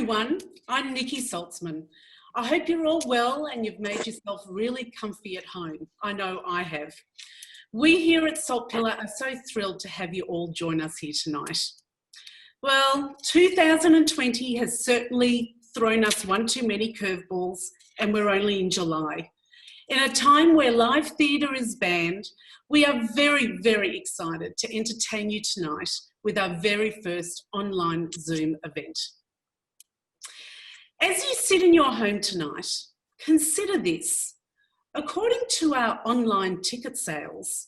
everyone, I'm Nikki Saltzman. I hope you're all well and you've made yourself really comfy at home. I know I have. We here at Saltpillar are so thrilled to have you all join us here tonight. Well, 2020 has certainly thrown us one too many curveballs, and we're only in July. In a time where live theatre is banned, we are very, very excited to entertain you tonight with our very first online Zoom event. As you sit in your home tonight, consider this. According to our online ticket sales,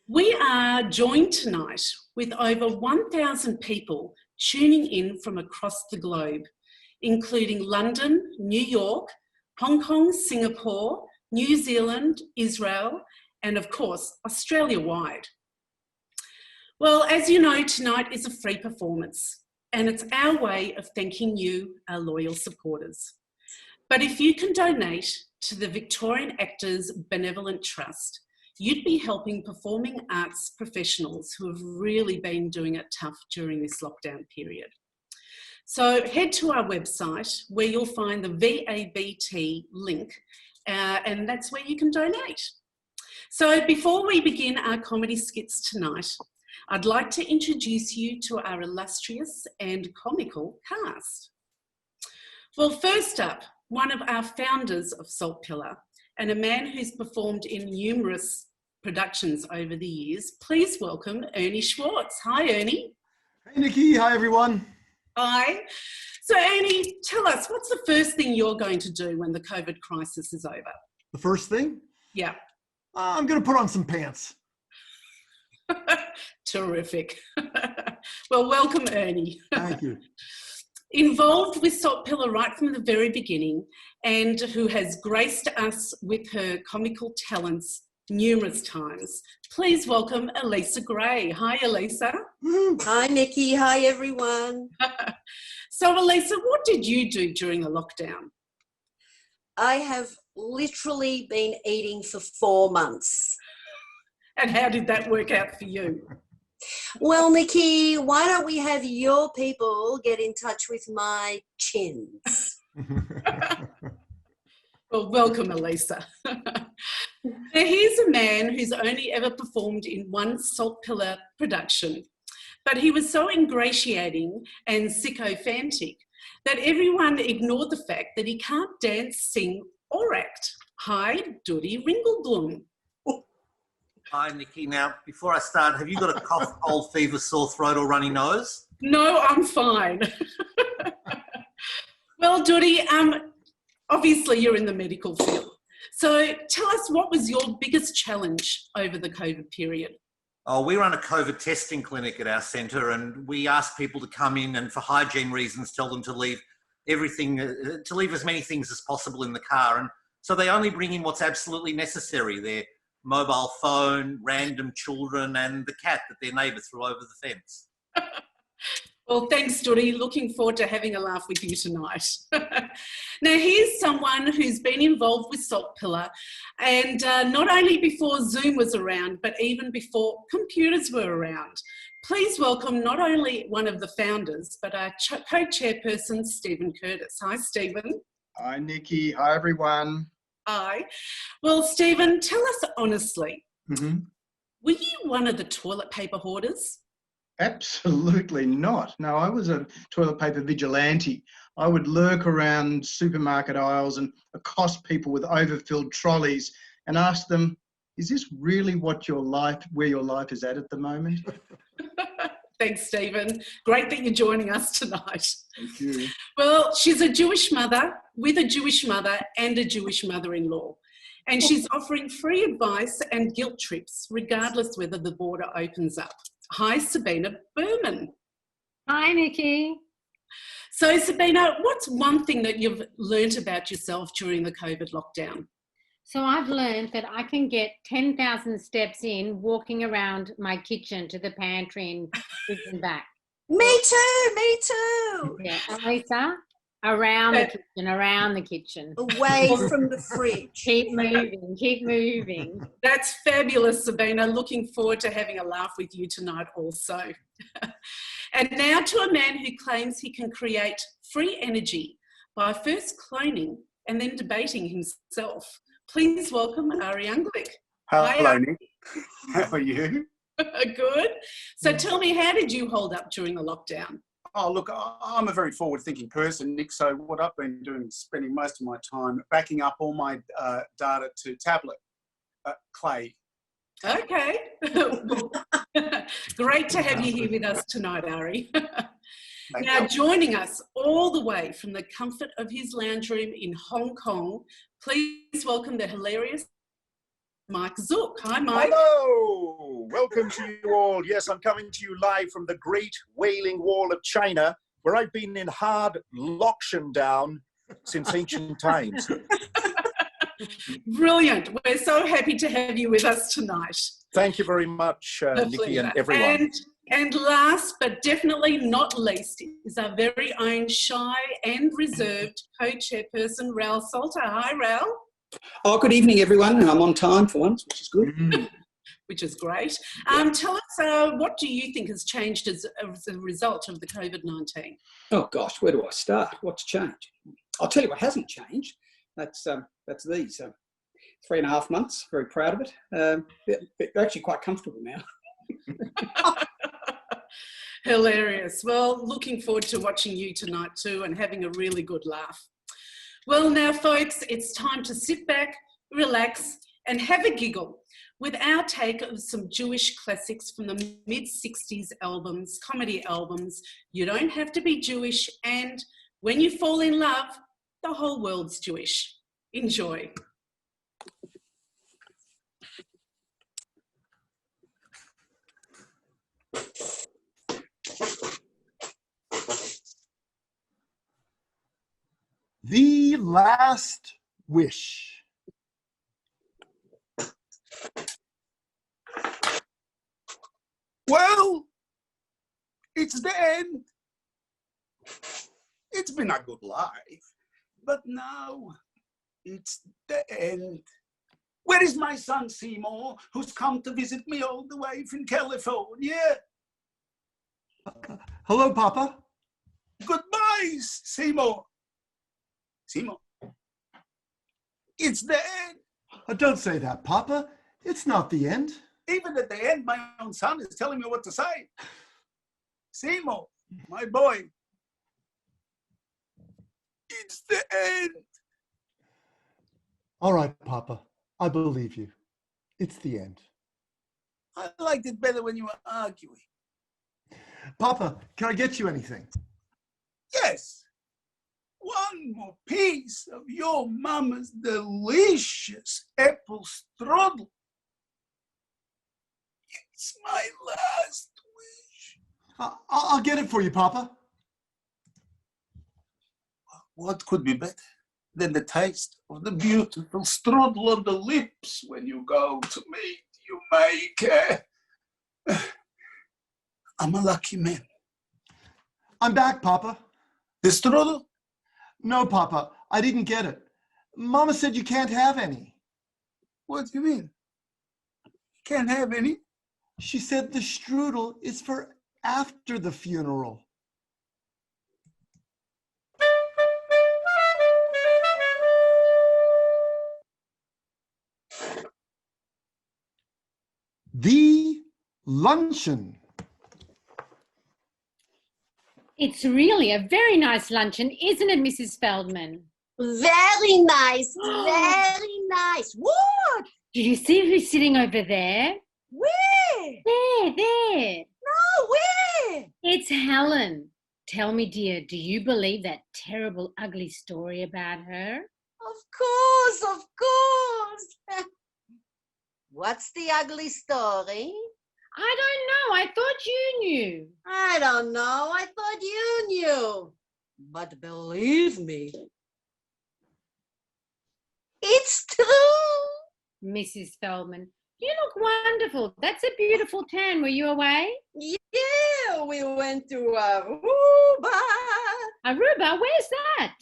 we are joined tonight with over 1,000 people tuning in from across the globe, including London, New York, Hong Kong, Singapore, New Zealand, Israel, and of course, Australia-wide. Well, as you know, tonight is a free performance, and it's our way of thanking you, our loyal supporters. But if you can donate to the Victorian Actors Benevolent Trust, you'd be helping performing arts professionals who have really been doing it tough during this lockdown period. So head to our website where you'll find the VABT link, and that's where you can donate. So before we begin our comedy skits tonight, I'd like to introduce you to our illustrious and comical cast. Well, first up, one of our founders of Saltpillar and a man who's performed in numerous productions over the years. Please welcome Ernie Schwartz. Hi, Ernie. Hey, Nikki. Hi, everyone. Hi. So, Ernie, tell us, what's the first thing you're going to do when the COVID crisis is over? The first thing? Yeah. I'm going to put on some pants. Terrific. Well, welcome, Ernie. Thank you. Involved with Saltpillar right from the very beginning, and who has graced us with her comical talents numerous times. Please welcome Elisa Gray. Hi, Elisa. Hi, Nikki. Hi, everyone. So, Elisa, what did you do during the lockdown? I have literally been eating for 4 months. And how did that work out for you? Well, Nikki, why don't we have your people get in touch with my chins? Well, welcome, Elisa. Now, here's a man who's only ever performed in one Saltpillar production, but he was so ingratiating and sycophantic that everyone ignored the fact that he can't dance, sing or act. Hi, Doody Ringleblum. Hi, Nikki. Now, before I start, have you got a cough, cold, fever, sore throat or runny nose? No, I'm fine. Well, Doody, obviously you're in the medical field. So tell us, what was your biggest challenge over the COVID period? Oh, we run a COVID testing clinic at our centre, and we ask people to come in and for hygiene reasons tell them to leave everything, to leave as many things as possible in the car. And so they only bring in what's absolutely necessary. Their mobile phone, random children, and the cat that their neighbour threw over the fence. Well, thanks, Doody. Looking forward to having a laugh with you tonight. Now, here's someone who's been involved with Saltpillar, and not only before Zoom was around, but even before computers were around. Please welcome not only one of the founders, but our co-chairperson, Stephen Curtis. Hi, Stephen. Hi, Nikki. Hi, everyone. Hi. Well, Stephen, tell us honestly, were you one of the toilet paper hoarders? Absolutely not. No, I was a toilet paper vigilante. I would lurk around supermarket aisles and accost people with overfilled trolleys and ask them, is this really where your life is at the moment? Thanks, Stephen. Great that you're joining us tonight. Thank you. Well, she's a Jewish mother with a Jewish mother and a Jewish mother-in-law. And she's offering free advice and guilt trips, regardless whether the border opens up. Hi, Sabina Berman. Hi, Nikki. So, Sabina, what's one thing that you've learnt about yourself during the COVID lockdown? So I've learned that I can get 10,000 steps in walking around my kitchen to the pantry and kitchen back. Me too, me too. Yeah, and Lisa, around the kitchen. Away from the fridge. Keep moving, keep moving. That's fabulous, Sabina. Looking forward to having a laugh with you tonight also. And now to a man who claims he can create free energy by first cloning and then debating himself. Please welcome Ari Unglick. Hello, Nick. How are you? Good. So tell me, how did you hold up during the lockdown? Oh, look, I'm a very forward-thinking person, Nick. So what I've been doing is spending most of my time backing up all my data to tablet, Clay. Okay. Great to have you here with us tonight, Ari. Now, joining us all the way from the comfort of his lounge room in Hong Kong, please welcome the hilarious Mike Zook. Hi, Mike. Hello. Welcome to you all. Yes, I'm coming to you live from the Great Wailing Wall of China, where I've been in hard lockdown since ancient times. Brilliant. We're so happy to have you with us tonight. Thank you very much, Nikki and everyone. And last but definitely not least is our very own shy and reserved co-chairperson, Raoul Salter. Hi, Raoul. Oh, good evening, everyone. I'm on time for once, which is good. Which is great. Tell us, what do you think has changed as a result of the COVID-19? Oh, gosh, where do I start? What's changed? I'll tell you what hasn't changed. That's these 3.5 months. Very proud of it. They're actually quite comfortable now. Hilarious. Well, looking forward to watching you tonight too and having a really good laugh. Well, now, folks, it's time to sit back, relax, and have a giggle with our take of some Jewish classics from the mid-60s albums, comedy albums. You don't have to be Jewish, and when you fall in love, the whole world's Jewish. Enjoy. The Last Wish. Well, it's the end. It's been a good life, but now it's the end. Where is my son Seymour, who's come to visit me all the way from California? Hello, Papa. Goodbye, Seymour. Seymour, it's the end. Don't say that, Papa. It's not the end. Even at the end, my own son is telling me what to say. Seymour, my boy, it's the end. All right, Papa. I believe you. It's the end. I liked it better when you were arguing. Papa, can I get you anything? Yes. One more piece of your mama's delicious apple strudel. It's my last wish. I'll get it for you, Papa. What could be better than the taste of the beautiful strudel on the lips when you go to meet your maker? I'm a lucky man. I'm back, Papa. The strudel? No, Papa, I didn't get it. Mama said you can't have any. What do you mean? Can't have any? She said the strudel is for after the funeral. The luncheon. It's really a very nice luncheon, isn't it, Mrs. Feldman? Very nice. Very nice. What? Do you see who's sitting over there? Where? There. No, where? It's Helen. Tell me, dear, do you believe that terrible, ugly story about her? Of course. What's the ugly story? I don't know. I thought you knew. I don't know. I thought you knew. But believe me, it's true. Mrs. Feldman, you look wonderful. That's a beautiful tan. Were you away? Yeah, we went to Aruba. Aruba? Where's that?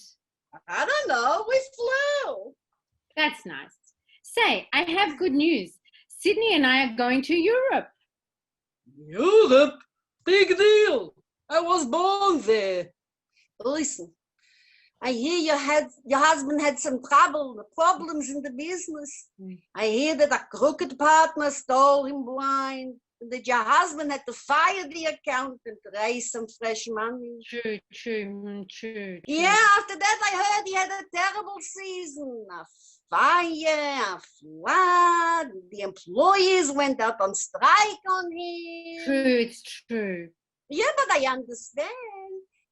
I don't know. We flew. That's nice. Say, I have good news. Sydney and I are going to Europe. Europe? Big deal. I was born there. Listen, I hear your husband had some problems in the business. I hear that a crooked partner stole him blind, and that your husband had to fire the accountant to raise some fresh money. True. Yeah, after that I heard he had a terrible season. A fire, a flood, the employees went out on strike on him. True, it's true. Yeah, but I understand.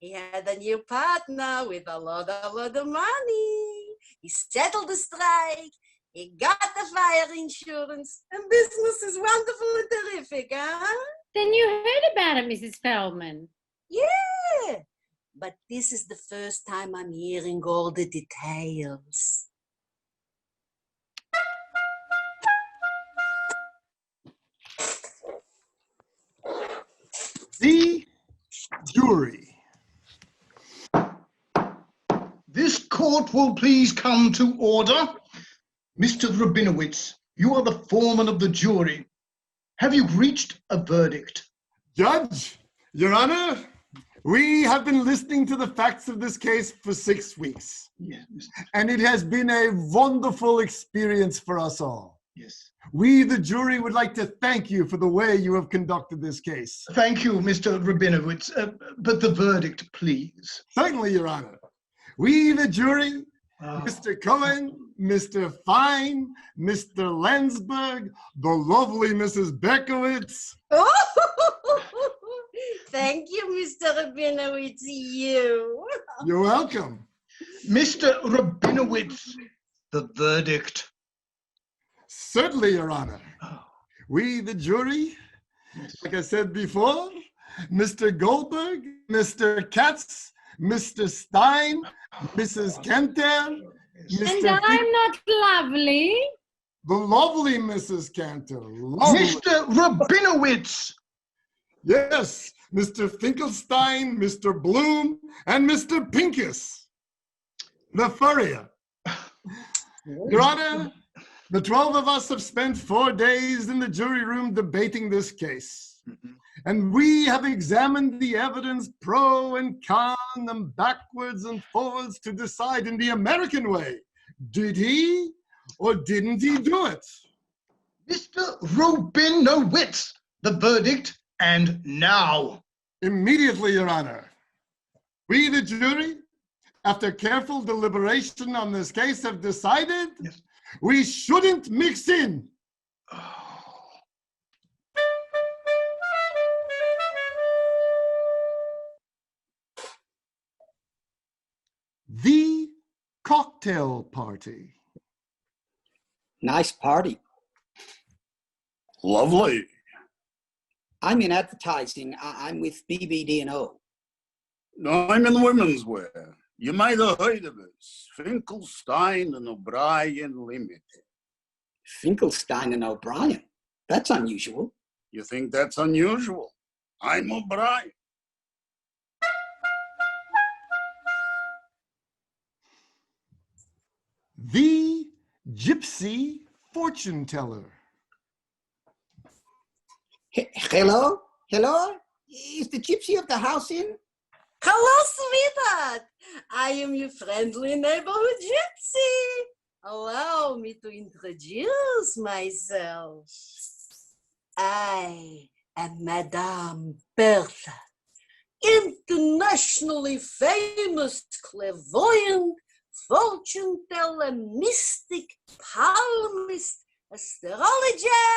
He had a new partner with a lot of money. He settled the strike. He got the fire insurance. And business is wonderful and terrific, huh? Then you heard about it, Mrs. Feldman. Yeah. But this is the first time I'm hearing all the details. The jury. This court will please come to order. Mr. Rabinowitz, you are the foreman of the jury. Have you reached a verdict? Judge, Your Honor, we have been listening to the facts of this case for 6 weeks. Yes, And it has been a wonderful experience for us all. yes. We, the jury, would like to thank you for the way you have conducted this case. Thank you, Mr. Rabinowitz. But the verdict, please. Certainly, Your Honor. We, the jury, Mr. Cohen, Mr. Fine, Mr. Landsberg, the lovely Mrs. Bekowitz. Thank you, Mr. Rabinowitz. You. You're welcome. Mr. Rabinowitz, the verdict. Certainly, Your Honor. We, the jury, like I said before, Mr. Goldberg, Mr. Katz, Mr. Stein, Mrs. Cantor, And I'm not lovely. the lovely Mrs. Cantor. Lovely. Mr. Rabinowitz. Yes, Mr. Finkelstein, Mr. Bloom, and Mr. Pincus, the furrier. Your Honor, the 12 of us have spent 4 days in the jury room debating this case. And we have examined the evidence pro and con and backwards and forwards to decide in the American way. Did he or didn't he do it? Mr. Rabinowitz, the verdict, and now. Immediately, Your Honor. We, the jury, after careful deliberation on this case, have decided we shouldn't mix in. The cocktail party. Nice party. Lovely. I'm in advertising. I'm with BBD&O. I'm in women's wear. You might have heard of us. Finkelstein and O'Brien Limited. Finkelstein and O'Brien. That's unusual. You think that's unusual? I'm O'Brien. The gypsy fortune teller. Hello? Hello? Is the gypsy of the house in? Hello, sweetheart. I am your friendly neighborhood gypsy. Allow me to introduce myself. I am Madame Bertha, internationally famous clairvoyant, fortune teller, mystic, palmist, astrologer,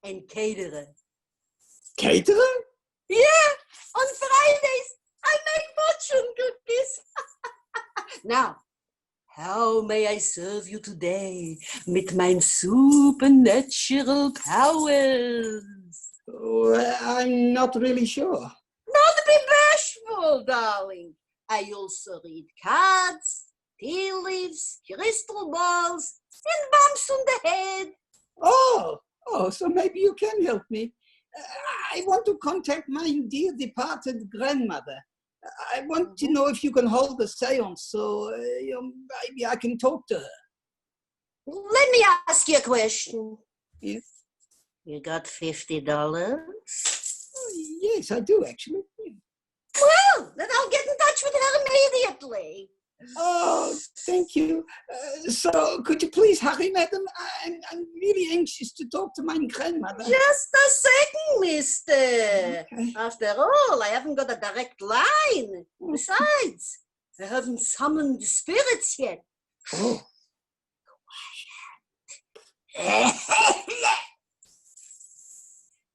and caterer. Caterer? Yeah, on Fridays, I make fortune cookies. Now, how may I serve you today with my supernatural powers? Oh, I'm not really sure. Not be bashful, darling. I also read cards, tea leaves, crystal balls, and bumps on the head. Oh, so maybe you can help me. I want to contact my dear departed grandmother. I want to know if you can hold a seance so maybe I can talk to her. Let me ask you a question. Yes. You got $50? Yes, I do, actually. Well, then I'll get in touch with her immediately. Oh, thank you. So, could you please hurry, madam? I'm really anxious to talk to my grandmother. Just a second, mister. Okay. After all, I haven't got a direct line. Besides, I haven't summoned the spirits yet. Oh.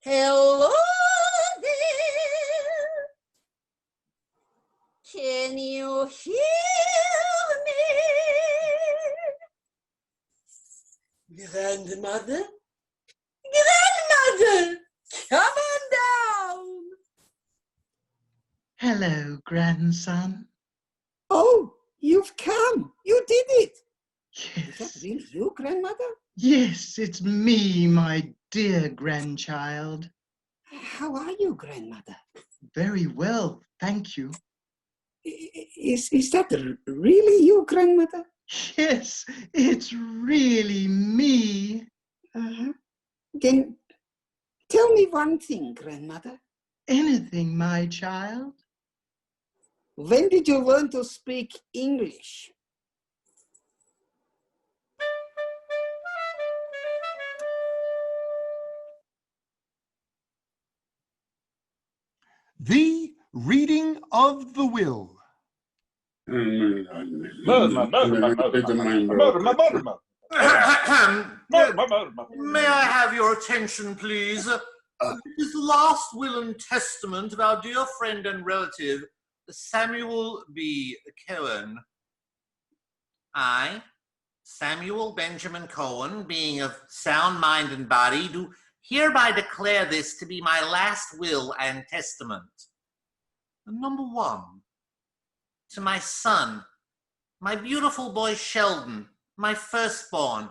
Hello there. Can you hear me? Grandmother? Grandmother! Come on down! Hello, grandson. Oh, you've come. You did it. Is that Yes. really you, grandmother? Yes, it's me, my dear grandchild. How are you, grandmother? Very well, thank you. Is that really you, grandmother? Yes, it's really me. Uh-huh. Then tell me one thing, grandmother. Anything, my child. When did you learn to speak English? The reading of the will. May I have your attention, please? This is the last will and testament of our dear friend and relative, Samuel B. Cohen. I, Samuel Benjamin Cohen, being of sound mind and body, do hereby declare this to be my last will and testament. Number 1, to my son, my beautiful boy Sheldon, my firstborn,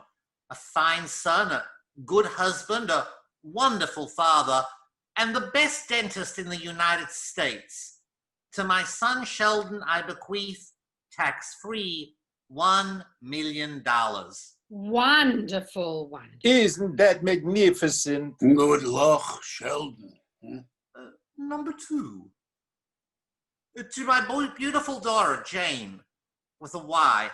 a fine son, a good husband, a wonderful father, and the best dentist in the United States. To my son Sheldon, I bequeath, tax-free, $1 million. Wonderful one. Isn't that magnificent? Good luck, Sheldon. Number 2, to my beautiful daughter Jane, with a Y,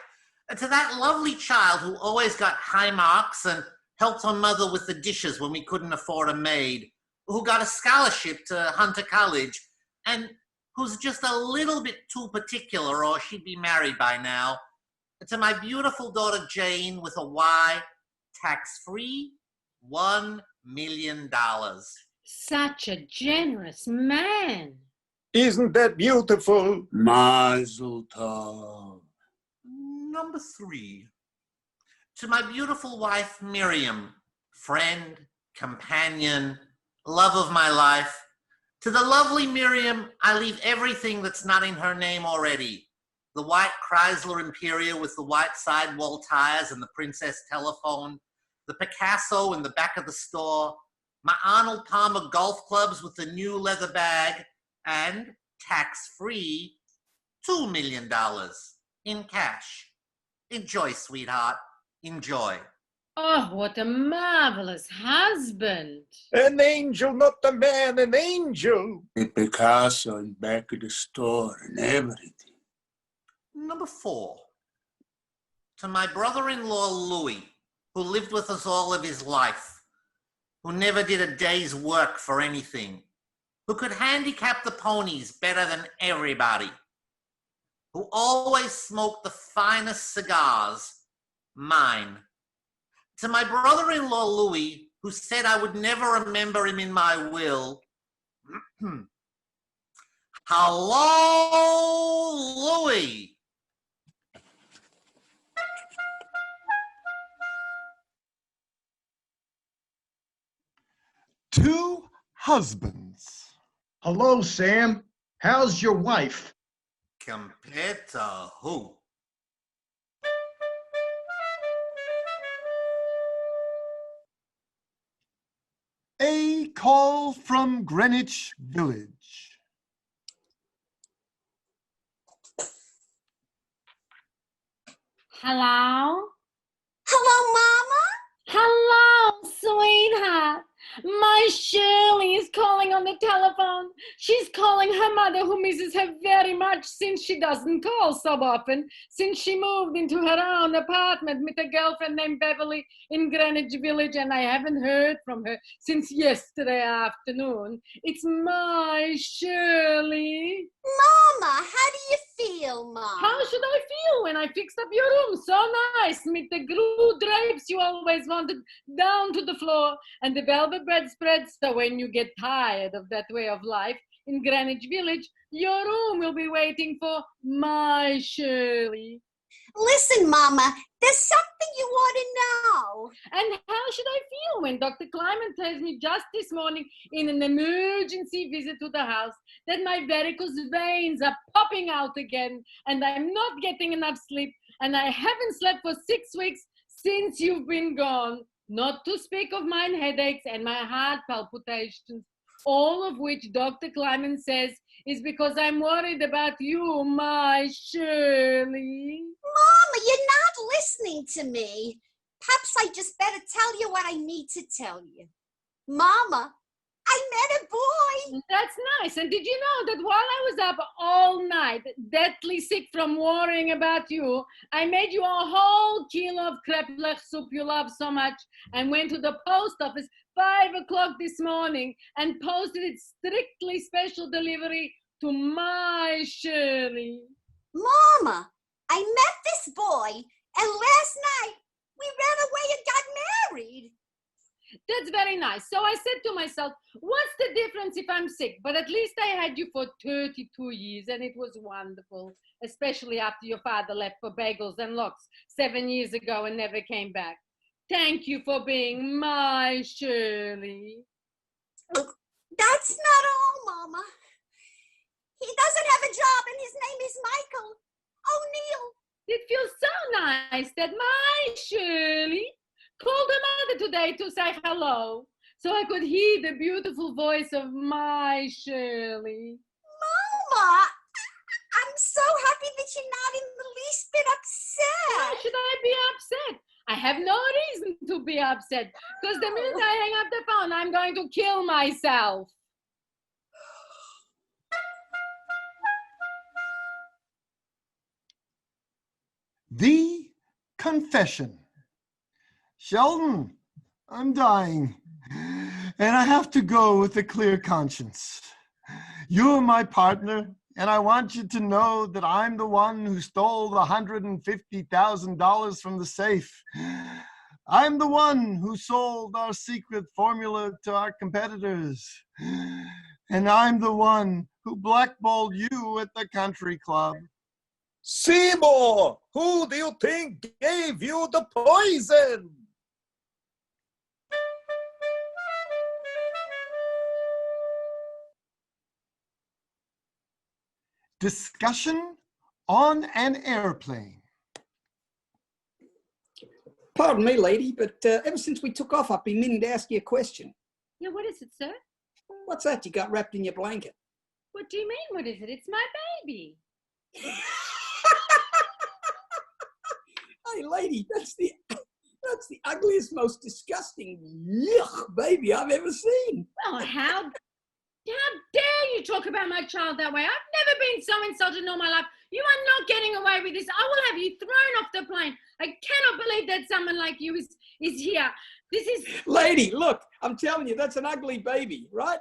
and to that lovely child who always got high marks and helped her mother with the dishes when we couldn't afford a maid, who got a scholarship to Hunter College, and who's just a little bit too particular or she'd be married by now. To my beautiful daughter Jane, with a Y, tax-free, $1 million. Such a generous man. Isn't that beautiful? Mazel tov. Number 3, to my beautiful wife Miriam, friend, companion, love of my life. To the lovely Miriam, I leave everything that's not in her name already. The white Chrysler Imperial with the white sidewall tires and the Princess telephone, the Picasso in the back of the store, my Arnold Palmer golf clubs with the new leather bag, and tax-free, $2 million in cash. Enjoy, sweetheart. Enjoy. Oh, what a marvelous husband. An angel, not a man, an angel. The Picasso in back of the store and everything. Number 4, to my brother-in-law Louis, who lived with us all of his life, who never did a day's work for anything, who could handicap the ponies better than everybody, who always smoked the finest cigars, mine. To my brother-in-law Louis, who said I would never remember him in my will, hello, Louis. Two husbands. Hello, Sam. How's your wife? Compared to who? A call from Greenwich Village. Hello? Hello, Mama? Hello, sweetheart. My Shirley is calling on the telephone. She's calling her mother, who misses her very much since she doesn't call so often, since she moved into her own apartment with a girlfriend named Beverly in Greenwich Village, and I haven't heard from her since yesterday afternoon. It's my Shirley. Mama, how do you feel, Mom? How should I feel when I fixed up your room so nice, with the glue drapes you always wanted down to the floor and the velvet bedspread, so when you get tired of that way of life in Greenwich Village, your room will be waiting for my Shirley. Listen, Mama, there's something you want to know. And how should I feel when Dr. Kleiman tells me just this morning in an emergency visit to the house that my varicose veins are popping out again and I'm not getting enough sleep and I haven't slept for 6 weeks since you've been gone, not to speak of my headaches and my heart palpitations, all of which Dr. Kleiman says is because I'm worried about you, my Shirley. Mama, you're not listening to me. Perhaps I just better tell you what I need to tell you. Mama, I met a boy. That's nice. And did you know that while I was up all night, deathly sick from worrying about you, I made you a whole kilo of crêpe lech soup you love so much and went to the post office 5 o'clock this morning and posted it strictly special delivery to my Shirley. Mama, I met this boy and last night we ran away and got married. That's very nice. So I said to myself, what's the difference if I'm sick? But at least I had you for 32 years and it was wonderful, especially after your father left for bagels and lox 7 years ago and never came back. Thank you for being my Shirley. That's not all, Mama. He doesn't have a job and his name is Michael O'Neill. It feels so nice that my Shirley called her mother today to say hello, so I could hear the beautiful voice of my Shirley. Mama, I'm so happy that you're not in the least bit upset. Why should I be upset? I have no reason to be upset, because the minute I hang up the phone, I'm going to kill myself. The confession. Sheldon, I'm dying, and I have to go with a clear conscience. You're my partner, and I want you to know that I'm the one who stole the $150,000 from the safe. I'm the one who sold our secret formula to our competitors. And I'm the one who blackballed you at the country club. Seymour, who do you think gave you the poison? Discussion on an airplane. Pardon me, lady, but ever since we took off, I've been meaning to ask you a question. Yeah, what is it, sir? What's that you got wrapped in your blanket? What do you mean, what is it? It's my baby. Hey, lady, that's the ugliest, most disgusting yuck baby I've ever seen. Well, how dare you talk about my child that way? I've never been so insulted in all my life. You are not getting away with this. I will have you thrown off the plane. I cannot believe that someone like you is here. This is... Lady, look, I'm telling you, that's an ugly baby, right?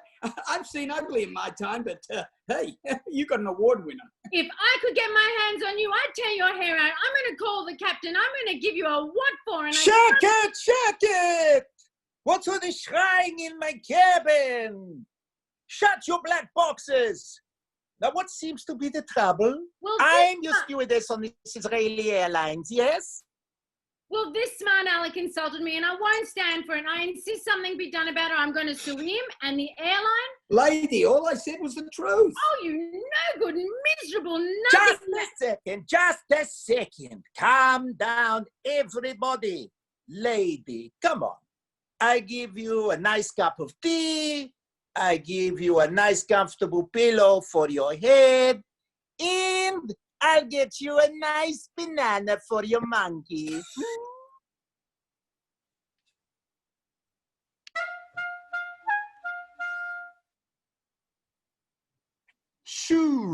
I've seen ugly in my time, but hey, you got an award winner. If I could get my hands on you, I'd tear your hair out. I'm going to call the captain. I'm going to give you a what for? And Shut it! What's with the schreing in my cabin? Shut your black boxes! Now, what seems to be the trouble? Well, I'm your stewardess on this Israeli Airlines, yes? Well, this smart aleck insulted me, and I won't stand for it. I insist something be done about it. I'm going to sue him and the airline. Lady, all I said was the truth. Oh, you no good, miserable, nothing. Just a second. Calm down, everybody. Lady, come on. I give you a nice cup of tea. I give you a nice comfortable pillow for your head. And I'll get you a nice banana for your monkey.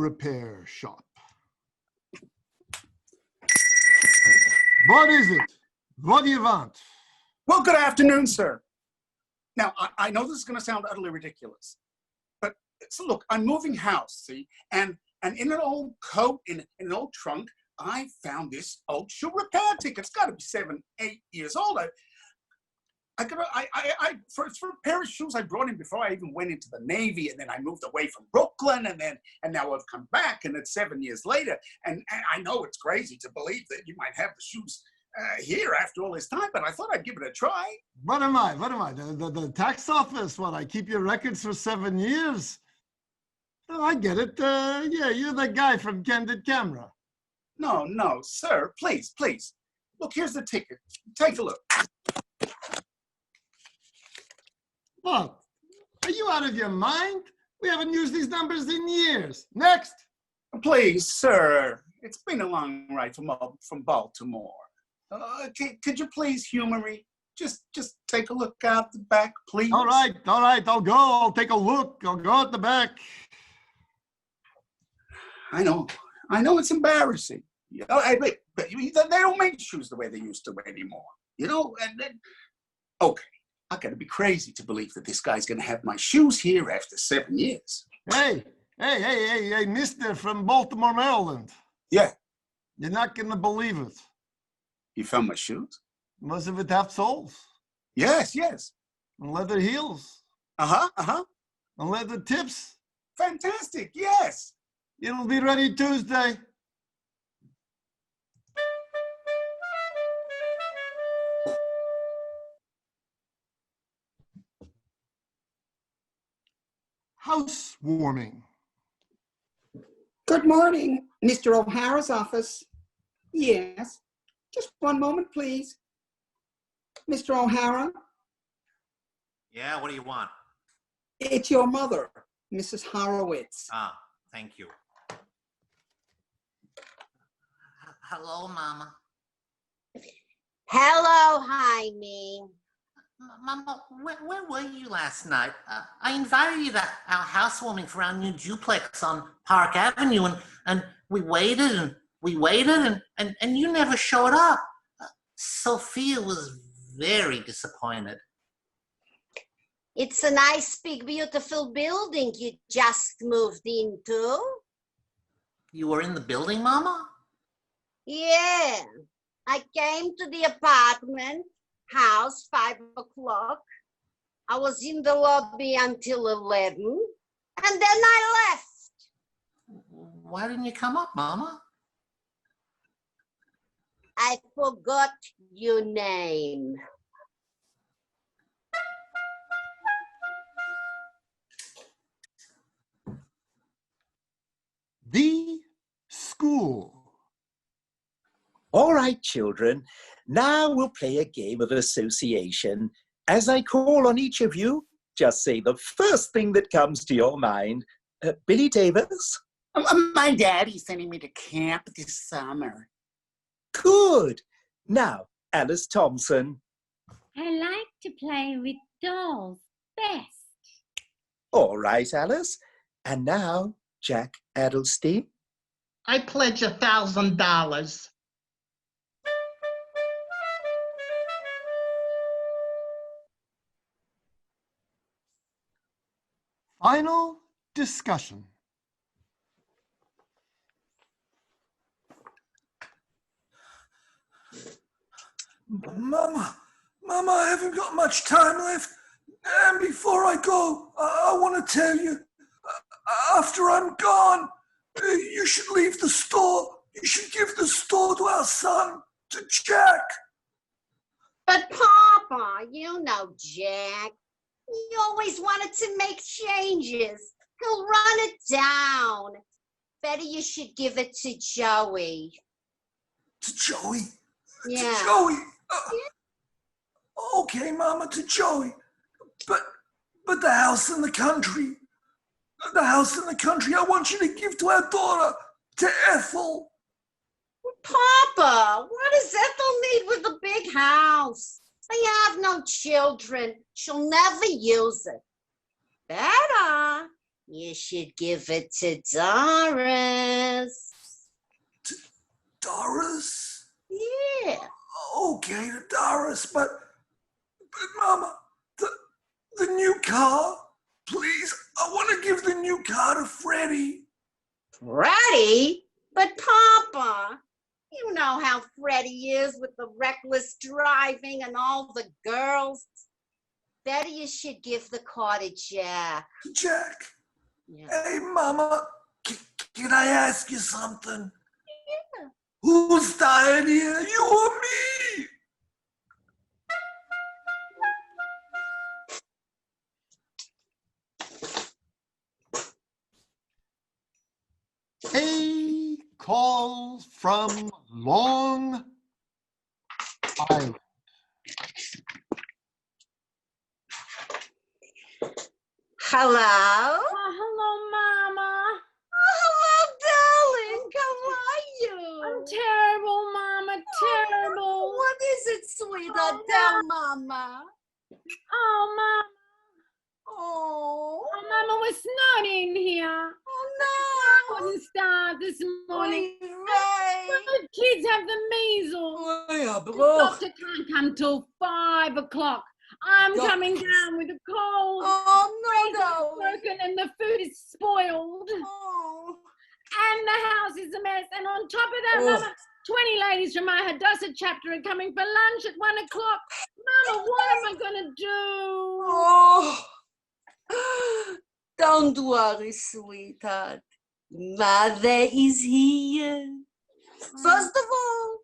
repair shop. What is it? What do you want? Well, good afternoon, sir. Now, I know this is going to sound utterly ridiculous, but so look, I'm moving house, see, and in an old coat, in an old trunk, I found this old shoe repair ticket. It's got to be 7, 8 years old. For a pair of shoes I brought in before I even went into the Navy, and then I moved away from Brooklyn, and now I've come back, and it's 7 years later, and I know it's crazy to believe that you might have the shoes here after all this time, but I thought I'd give it a try. What am I? The tax office? What, I keep your records for 7 years? Oh, I get it. Yeah, you're the guy from Candid Camera. No, sir, please. Look, here's the ticket. Take a look. What? Are you out of your mind? We haven't used these numbers in years. Next. Please, sir. It's been a long ride from Baltimore. Could you please humor me? Just take a look out the back, please. All right. I'll go. I'll take a look. I'll go out the back. I know it's embarrassing. You know, but they don't make shoes the way they used to anymore. You know, and then, okay, I gotta be crazy to believe that this guy's gonna have my shoes here after 7 years. Hey, mister from Baltimore, Maryland. Yeah. You're not gonna believe it. You found my shoes? Most of it have soles. Yes. And leather heels. Uh-huh. And leather tips. Fantastic, yes. It'll be ready Tuesday. Housewarming. Good morning, Mr. O'Hara's office. Yes, just one moment, please. Mr. O'Hara? Yeah, what do you want? It's your mother, Mrs. Horowitz. Ah, thank you. Hello, Mama. Hello, Jaime. Mama, where were you last night? I invited you to our housewarming for our new duplex on Park Avenue, and we waited and you never showed up. Sophia was very disappointed. It's a nice, big, beautiful building you just moved into. You were in the building, Mama? Yeah, I came to the apartment house 5 o'clock. I was in the lobby until 11, and then I left. Why didn't you come up, Mama? I forgot your name. The school. All right, children. Now we'll play a game of association. As I call on each of you, just say the first thing that comes to your mind. Billy Davis? My daddy's sending me to camp this summer. Good. Now, Alice Thompson. I like to play with dolls best. All right, Alice. And now, Jack Adelstein. I pledge $1,000. Final discussion. Mama, I haven't got much time left. And before I go, I want to tell you, after I'm gone, you should leave the store. You should give the store to our son, to Jack. But Papa, you know Jack. He always wanted to make changes. He'll run it down. Better you should give it to Joey. To Joey? Yeah. To Joey? Okay, Mama, to Joey. But the house in the country. The house in the country I want you to give to our daughter, to Ethel. Papa, what does Ethel need with a big house? They have no children. She'll never use it. Better You should give it to Doris. Doris? Yeah. Okay, to Doris, but Mama, the new car, please. I want to give the new car to Freddie. Freddie? But Papa, you know how Freddie is with the reckless driving and all the girls. Better you should give the car to Jack. Jack? Yeah. Hey, Mama, can I ask you something? Yeah. Who's dying here, you or me? A call from Long Island. Hello? Oh, hello, Mama. Oh, hello, darling. How are you? I'm terrible, Mama, terrible. What is it, sweetheart? Tell Mama. Oh, Mama. Oh. Oh, Mama, we're snowed in here. Oh, I no. couldn't start this morning. Right. The kids have the measles. Oh, yeah, The bro. doctor can't come till 5 o'clock. I'm coming down with a cold. Oh, no, Broken darling. and the food is spoiled. Oh. And the house is a mess. And on top of that, Oh. Mama, 20 ladies from my Hadassah chapter are coming for lunch at 1 o'clock. Mama, what am I going to do? Oh. Don't worry, sweetheart. Mother is here. First of all,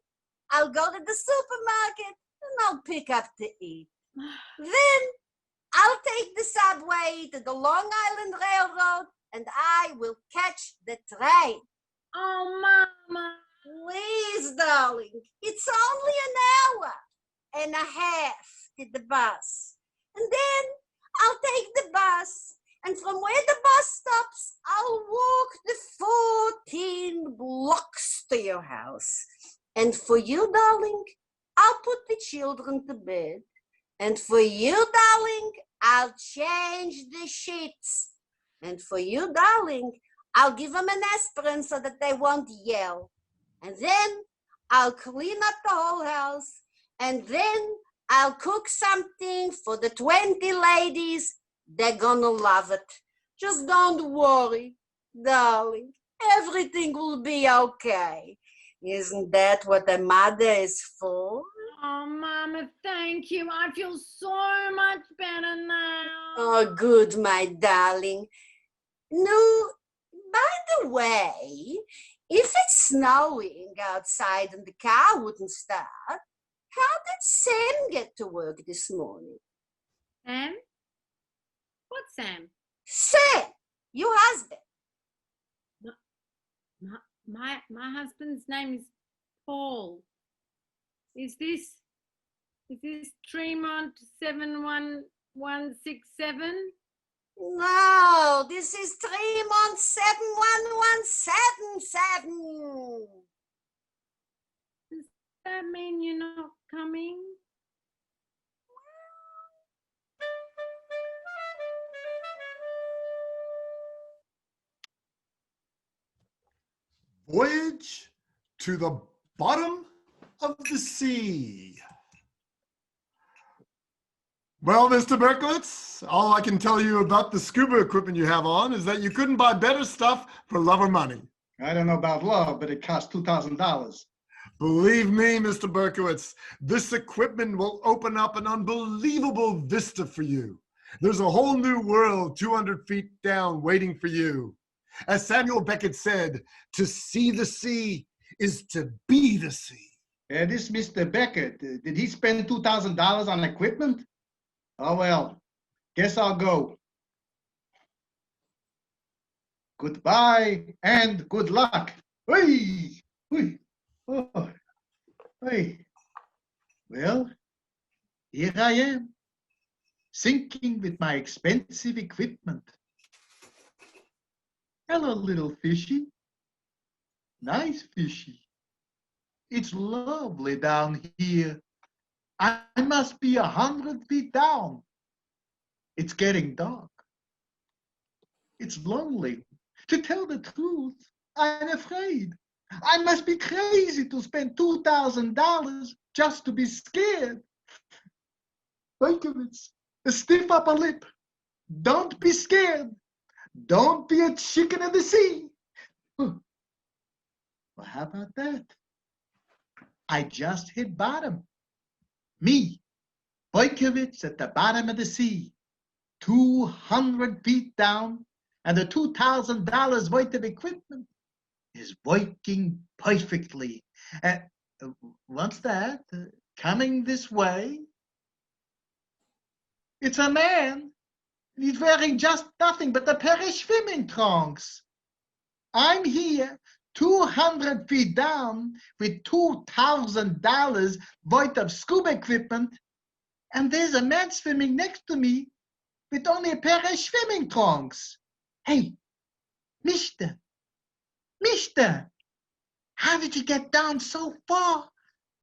I'll go to the supermarket and I'll pick up to eat. Then I'll take the subway to the Long Island Railroad and I will catch the train. Oh, Mama. Please, darling. It's only an hour and a half to the bus. And then I'll take the bus. And from where the bus stops, I'll walk the 14 blocks to your house. And for you, darling, I'll put the children to bed. And for you, darling, I'll change the sheets. And for you, darling, I'll give them an aspirin so that they won't yell. And then I'll clean up the whole house. And then I'll cook something for the 20 ladies. They're gonna love it. Just don't worry, darling. Everything will be okay. Isn't that what a mother is for? Oh, Mama, thank you. I feel so much better now. Oh, good, my darling. No, by the way, if it's snowing outside and the car wouldn't start, how did Sam get to work this morning? Sam? What Sam? Sam, your husband. My husband's name is Paul. Is this Tremont 71167? No, this is Tremont 71177. Does that mean you're not coming? Voyage to the bottom of the sea. Well, Mr. Berkowitz, all I can tell you about the scuba equipment you have on is that you couldn't buy better stuff for love or money. I don't know about love, but it costs $2,000. Believe me, Mr. Berkowitz, this equipment will open up an unbelievable vista for you. There's a whole new world 200 feet down waiting for you. As Samuel Beckett said, to see the sea is to be the sea. This Mr. Beckett, did he spend $2,000 on equipment? Oh, well, guess I'll go. Goodbye and good luck. Hey, hey, oh, hey. Well, here I am, sinking with my expensive equipment. Hello, little fishy. Nice fishy. It's lovely down here. I must be 100 feet down. It's getting dark. It's lonely. To tell the truth, I'm afraid. I must be crazy to spend $2,000 just to be scared. Wojtowicz, a stiff upper lip. Don't be scared. Don't be a chicken of the sea. Well, how about that? I just hit bottom. Me, Wojtowicz at the bottom of the sea, 200 feet down, and the $2,000 worth of equipment is working perfectly. And what's that? Coming this way? It's a man. He's wearing just nothing but a pair of swimming trunks. I'm here 200 feet down with $2,000 worth of scuba equipment, and there's a man swimming next to me with only a pair of swimming trunks. Hey, mister, how did you get down so far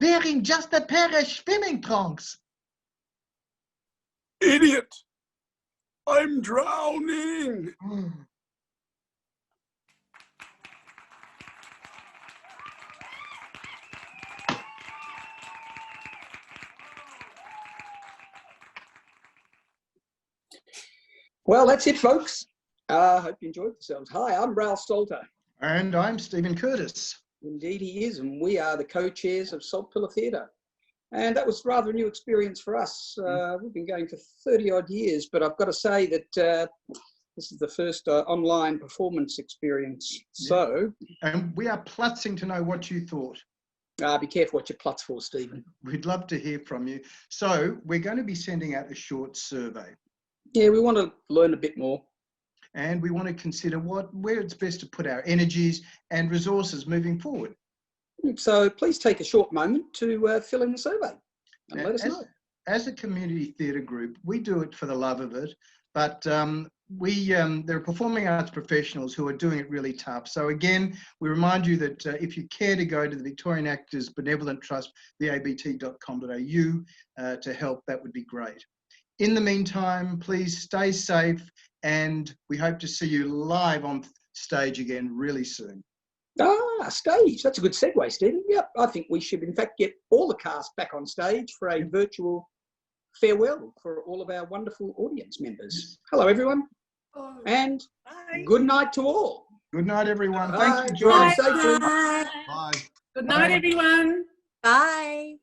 wearing just a pair of swimming trunks? Idiot! I'm drowning! Well, that's it, folks. Hope you enjoyed yourselves. Hi, I'm Ralph Salter. And I'm Stephen Curtis. Indeed he is, and we are the co-chairs of Saltpillar Theatre. And that was rather a new experience for us. We've been going for 30-odd years, but I've got to say that this is the first online performance experience. So... And we are plutzing to know what you thought. Be careful what you plutz for, Stephen. We'd love to hear from you. So we're going to be sending out a short survey. Yeah, we want to learn a bit more. And we want to consider where it's best to put our energies and resources moving forward. So please take a short moment to fill in the survey and let us know. As a community theatre group, we do it for the love of it, but there are performing arts professionals who are doing it really tough. So again, we remind you that if you care to go to the Victorian Actors Benevolent Trust, theabt.com.au to help, that would be great. In the meantime, please stay safe, and we hope to see you live on stage again really soon. Stage. That's a good segue, Stephen. Yep, I think we should, in fact, get all the cast back on stage for a virtual farewell for all of our wonderful audience members. Hello, everyone, and good night to all. Good night, everyone. Bye. Thanks for joining us. Bye. Bye. Good night, everyone. Bye.